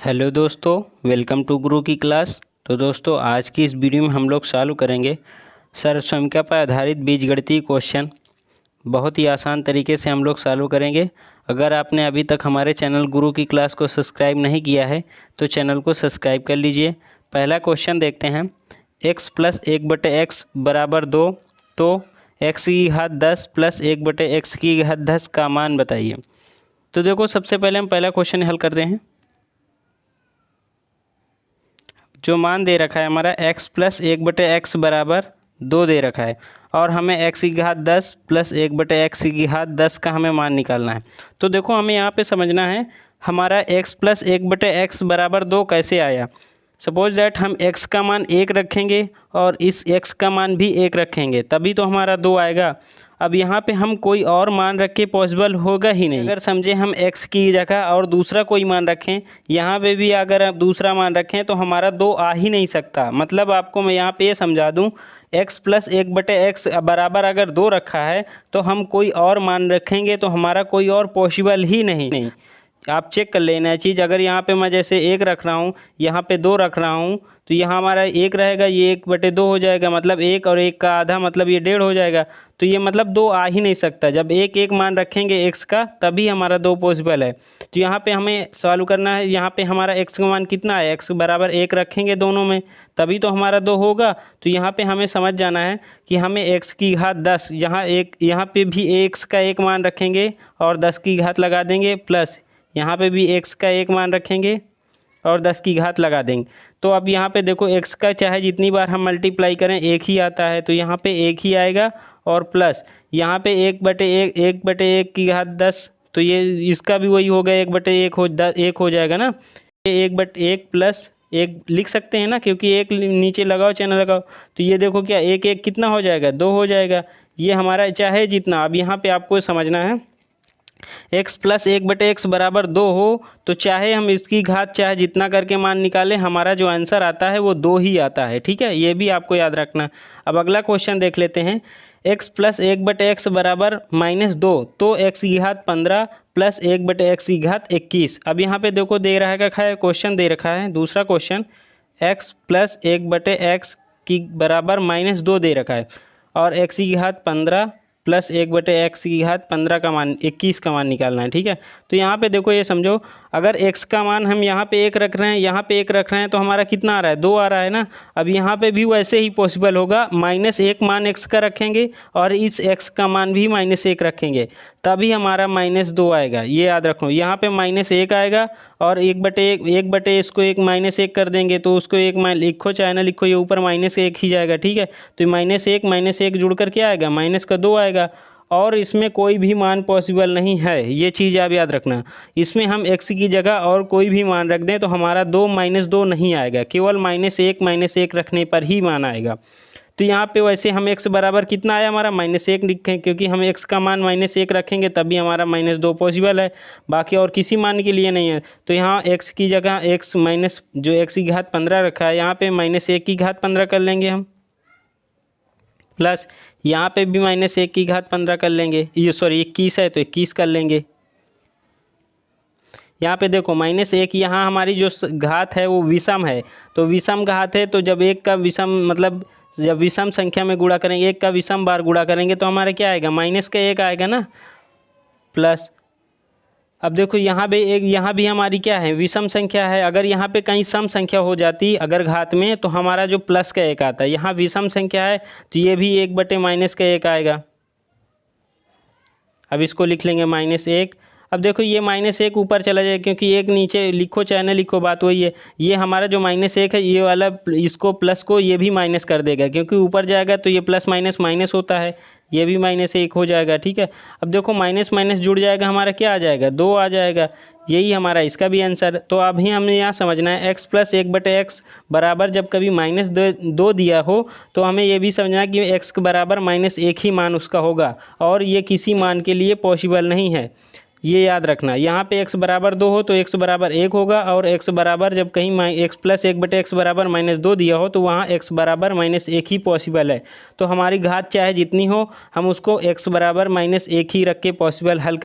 Hello दोस्तों, welcome to गुरु की class. तो दोस्तों, आज की इस वीडियो में हम लोग चालू करेंगे सर्वसंख्या पर आधारित बीजगणितीय क्वेश्चन। बहुत ही आसान तरीके से हम लोग चालू करेंगे। अगर आपने अभी तक हमारे चैनल गुरु की क्लास को सब्सक्राइब नहीं किया है तो चैनल को सब्सक्राइब कर लीजिए। पहला क्वेश्चन देखते हैं। x प्लस 1/x बराबर 2, तो x की घात 10 प्लस 1/x की घात 10 का मान बताइए। तो देखो, सबसे पहले हम पहला क्वेश्चन हल करते हैं। जो मान दे रखा है हमारा x प्लस 1/x बराबर 2 दे रखा है और हमें x की घात 10 प्लस 1/x की घात 10 का हमें मान निकालना है। तो देखो, हमें यहाँ पे समझना है हमारा x प्लस 1/x बराबर 2 कैसे आया। सपोज दैट हम x का मान 1 रखेंगे और इस x का मान भी 1 रखेंगे, तभी तो हमारा 2 आएगा। अब यहाँ पे हम कोई और मान रख के पॉसिबल होगा ही नहीं। अगर समझे हम x की जगह और दूसरा कोई मान रखें, यहाँ पे भी अगर आप दूसरा मान रखें तो हमारा 2 आ ही नहीं सकता। मतलब आपको मैं यहाँ पे ये समझा दूँ, x प्लस 1/x बराबर अगर 2 रखा है तो हम कोई और मान रखेंगे तो हमारा कोई और पॉसिबल ही नहीं। आप चेक कर लेना है चीज़। अगर यहाँ पे मैं जैसे 1 रख रहा हूँ, यहाँ पे 2 रख रहा हूँ, तो यहाँ हमारा 1 रहेगा, ये 1/2 हो जाएगा, मतलब 1 और 1 का आधा, मतलब ये 1.5 हो जाएगा। तो ये मतलब 2 आ ही नहीं सकता। जब एक मान रखेंगे x का तभी हमारा 2 पॉसिबल है। तो यहाँ पे हमें सॉल्व करना है। यहाँ पे हमारा x का मान कितना है, x बराबर 1 रखेंगे दोनों में, तभी तो हमारा 2 होगा। तो यहाँ पे हमें समझ जाना है कि हमें x की घात 10, यहाँ पे भी x का 1 मान रखेंगे और 10 की घात लगा देंगे, प्लस यहाँ पे भी x का 1 मान रखेंगे और 10 की घात लगा देंगे। तो अब यहाँ पे देखो, x का चाहे जितनी बार हम मल्टीप्लाई करें 1 ही आता है, तो यहाँ पे 1 ही आएगा। और प्लस यहाँ पे 1/1 की घात 10, तो ये इसका भी वही हो गया, 1/1 हो जाएगा ना। ये 1/1 प्लस 1 लिख सकते हैं ना, क्योंकि 1 नीचे लगाओ चाहे ना लगाओ। तो ये देखो क्या 1 कितना हो जाएगा, 2 हो जाएगा। ये हमारा चाहे जितना, अब यहाँ पे आपको समझना है x प्लस 1/x बराबर 2 हो तो चाहे हम इसकी घात चाहे जितना करके मान निकालें, हमारा जो आंसर आता है वो 2 ही आता है। ठीक है, ये भी आपको याद रखना। अब अगला क्वेश्चन देख लेते हैं। x प्लस 1/x बराबर -2, तो x की घात 15 प्लस 1/x की घात 21। अब यहाँ पे देखो दे रखा है, क्वेश्चन दे रखा है दूसरा क्वेश्चन, x प्लस 1/x की बराबर -2 दे रखा है और x की घात 15 प्लस 1/x की घात 15 का मान 21 का मान निकालना है। ठीक है, तो यहाँ पे देखो, ये समझो, अगर x का मान हम यहाँ पे 1 रख रहे हैं, यहाँ पे 1 रख रहे हैं, तो हमारा कितना आ रहा है, 2 आ रहा है ना। अब यहाँ पे भी वैसे ही पॉसिबल होगा, -1 मान x का रखेंगे और इस x का मान भी -1 रखेंगे, तभी हमारा -2 आएगा। ये याद रखो, यहाँ पे -1 आएगा और 1/1 इसको 1 कर देंगे, तो उसको 1 लिखो चाहे ना लिखो, ये ऊपर -1 ही जाएगा। ठीक है, तो -1 जुड़कर क्या आएगा, -2 आएगा। और इसमें कोई भी मान पॉसिबल नहीं है, ये चीज़ आप याद रखना। इसमें हम x की जगह और कोई भी मान रख दें तो हमारा 2 -2 नहीं आएगा, केवल -1 रखने पर ही मान आएगा। तो यहाँ पे वैसे हम x बराबर कितना आया हमारा, -1 लिखें, क्योंकि हम x का मान -1 रखेंगे तभी हमारा -2 पॉसिबल है, बाकी और किसी मान के लिए नहीं है। तो यहाँ x की जगह जो x की घात 15 रखा है, यहाँ पे -1 की घात 15 कर लेंगे हम, प्लस यहाँ पे भी -1 की घात 15 कर लेंगे। ये सॉरी 21 है तो 21 कर लेंगे। यहाँ पे देखो -1, यहाँ हमारी जो घात है वो विषम है, तो विषम घात है, तो जब एक का विषम मतलब जब विषम संख्या में गुणा करेंगे, एक का विषम बार गुणा करेंगे तो हमारा क्या आएगा, -1 आएगा ना। प्लस अब देखो यहाँ भी हमारी क्या है, विषम संख्या है। अगर यहाँ पे कहीं सम संख्या हो जाती अगर घात में, तो हमारा जो प्लस का 1 आता है, यहाँ विषम संख्या है तो ये भी 1/-1 आएगा। अब इसको लिख लेंगे -1। अब देखो ये -1 ऊपर चला जाए, क्योंकि 1 नीचे लिखो चाहे ना लिखो, बात वही है। ये हमारा जो -1 है, ये वाला इसको प्लस को ये भी माइनस कर देगा, क्योंकि ऊपर जाएगा तो ये प्लस माइनस माइनस होता है, ये भी -1 हो जाएगा। ठीक है, अब देखो माइनस माइनस जुड़ जाएगा, हमारा क्या आ जाएगा, 2 आ जाएगा। यही हमारा इसका भी आंसर। तो अभी हमें यहाँ समझना है x प्लस 1/x बराबर जब कभी -2 दिया हो तो हमें ये भी समझना है कि x के बराबर -1 ही मान उसका होगा, और ये किसी मान के लिए पॉसिबल नहीं है। ये याद रखना, यहाँ पे x बराबर 2 हो तो x बराबर 1 होगा, और x बराबर जब कहीं x प्लस 1/x बराबर -2 दिया हो तो वहाँ x बराबर -1 ही पॉसिबल है। तो हमारी घात चाहे जितनी हो, हम उसको x बराबर -1 ही रख के पॉसिबल हल